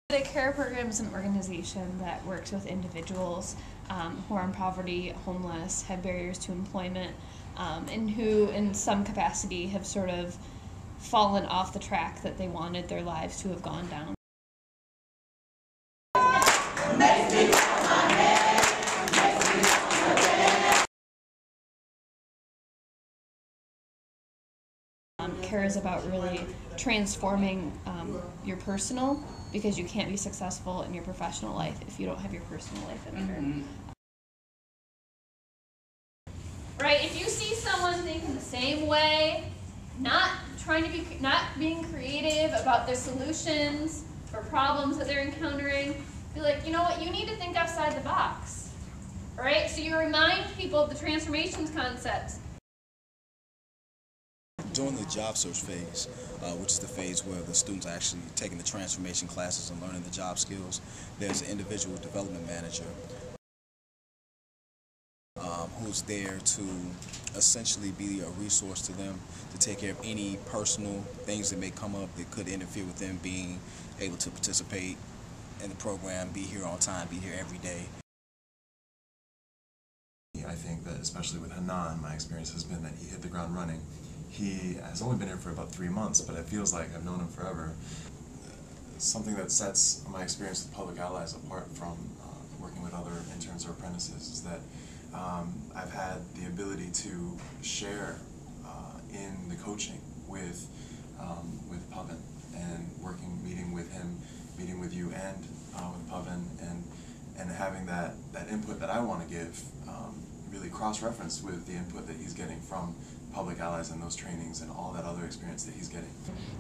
The Cara Program is an organization that works with individuals who are in poverty, homeless, have barriers to employment, and who in some capacity have sort of fallen off the track that they wanted their lives to have gone down. Cara is about really transforming your personal, because you can't be successful in your professional life if you don't have your personal life in order. Right? If you see someone thinking the same way, not being creative about their solutions or problems that they're encountering, be like, you know what, you need to think outside the box. Right? So you remind people of the transformations concepts. During the job search phase, which is the phase where the students are actually taking the transformation classes and learning the job skills, there's an individual development manager who's there to essentially be a resource to them to take care of any personal things that may come up that could interfere with them being able to participate in the program, be here on time, be here every day. I think that especially with Hanan, my experience has been that he hit the ground running. He has only been here for about 3 months, but it feels like I've known him forever. Something that sets my experience with Public Allies apart from working with other interns or apprentices is that I've had the ability to share in the coaching with Pavan, and meeting with him, meeting with you and with Pavan, and having that input that I want to give really cross-referenced with the input that he's getting from Public Allies and those trainings and all that other experience that he's getting.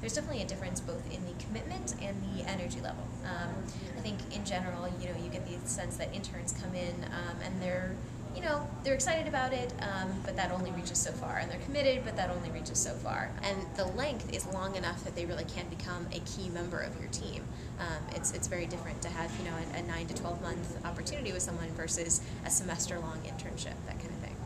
There's definitely a difference both in the commitment and the energy level. I think in general, you get the sense that interns come in and they're excited about it, but that only reaches so far, and they're committed, but that only reaches so far. And the length is long enough that they really can become a key member of your team. It's very different to have a 9 to 12 month opportunity with someone versus a semester-long internship, that kind of thing.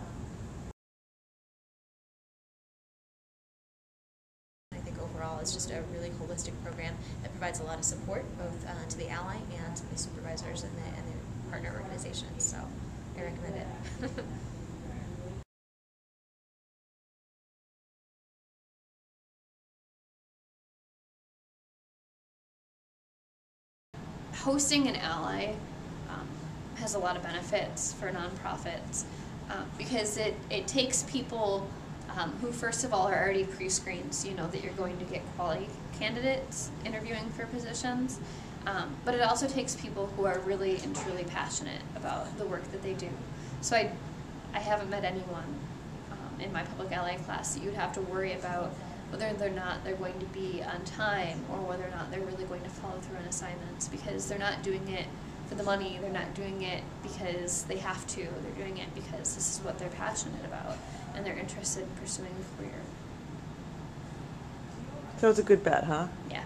Overall, it's just a really holistic program that provides a lot of support both to the ally and to the supervisors and the partner organizations. So I recommend it. Hosting an ally has a lot of benefits for nonprofits because it takes people who first of all are already pre-screened, so you know that you're going to get quality candidates interviewing for positions, but it also takes people who are really and truly passionate about the work that they do. So I haven't met anyone in my public ally class that you'd have to worry about whether or not they're going to be on time or whether or not they're really going to follow through on assignments, because they're not doing it for the money, they're not doing it because they have to, they're doing it because this is what they're passionate about and they're interested in pursuing a career. So it's a good bet, huh? Yeah.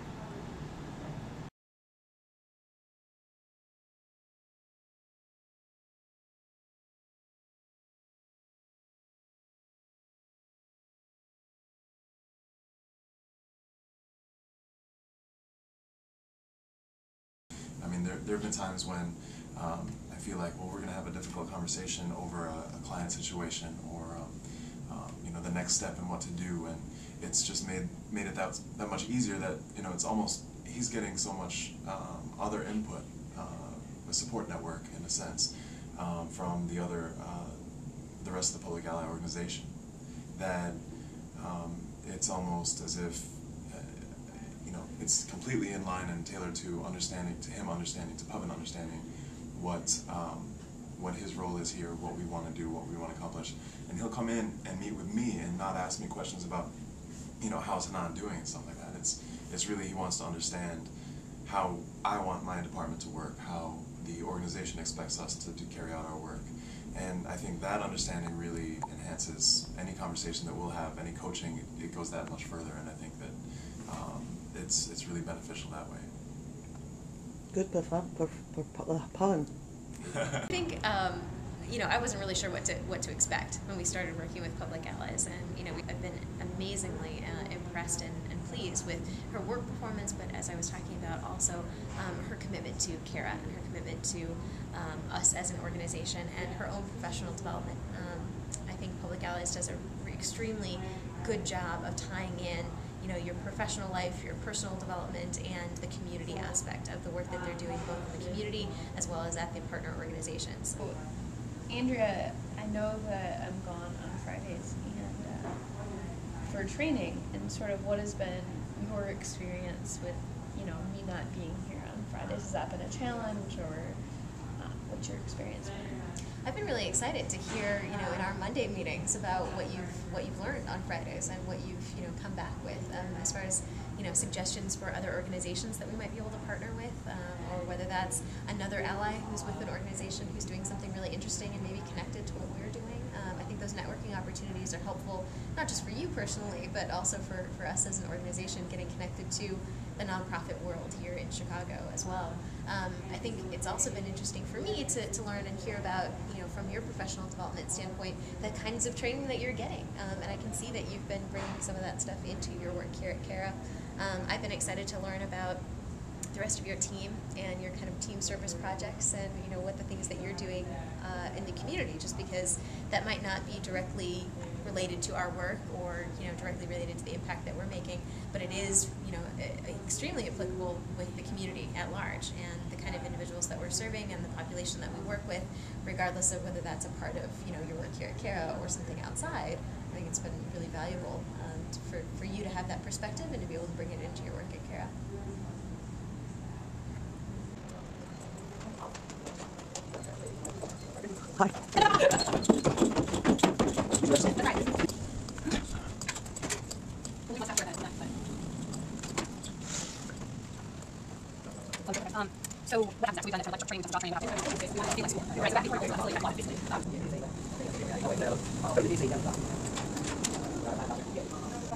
I mean, there have been times when I feel like, well, we're going to have a difficult conversation over a client situation or the next step and what to do, and it's just made it that much easier that it's almost he's getting so much other input, a support network in a sense, from the rest of the Public Ally organization, that it's almost as if it's completely in line and tailored to him understanding, to Pavan understanding what his role is here, what we want to do, what we want to accomplish. And he'll come in and meet with me and not ask me questions about, how's Hanan doing and stuff like that. It's really, he wants to understand how I want my department to work, how the organization expects us to carry out our work. And I think that understanding really enhances any conversation that we'll have, any coaching. It goes that much further, and I think that it's really beneficial that way. Good for Pavan. I think I wasn't really sure what to expect when we started working with Public Allies, and I've been amazingly impressed impressed and pleased with her work performance, but as I was talking about, also her commitment to Cara and her commitment to us as an organization and her own professional development. I think Public Allies does an extremely good job of tying in, you know, your professional life, your personal development, and the community aspect of the work that they're doing, both in the community as well as at the partner organizations. Andrea, I know that I'm gone on Fridays and for training, and sort of what has been your experience with, you know, me not being here on Fridays? Has that been a challenge, or what's your experience been? I've been really excited to hear, you know, in our Monday meetings about what you've learned on Fridays and what you've, you know, come back with as far as, you know, suggestions for other organizations that we might be able to partner with, or whether that's another ally who's with an organization who's doing something really interesting and maybe connected to what we're doing. I think those networking opportunities are helpful, not just for you personally, but also for us as an organization getting connected to the nonprofit world here in Chicago as well. I think it's also been interesting for me to learn and hear about, you know, from your professional development standpoint, the kinds of training that you're getting. And I can see that you've been bringing some of that stuff into your work here at Cara. I've been excited to learn about the rest of your team and your kind of team service projects, and, you know, what the things that you're doing in the community, just because that might not be directly related to our work or, you know, directly related to the impact that we're making, but it is, you know, extremely applicable with the community at large and the kind of individuals that we're serving and the population that we work with, regardless of whether that's a part of, you know, your work here at Cara or something outside. I think it's been really valuable for you to have that perspective and to be able to bring it into your work at Cara. Hi. So what happens next? We've done this training, about training about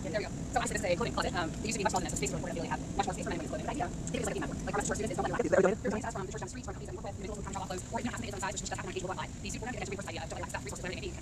there we go. So honestly, this is a clothing closet. There used to be much smaller than this, so space where they have much more space for anybody's clothing. But idea, take it as like a team effort. Like our message to our students is don't let it happen. There's us from the church down the streets, from companies that we work with, individuals who come drop off loads, or even have something on the side, which is just that kind of engagable online. These people are going to get into resource idea, don't let that resources, whether it may be,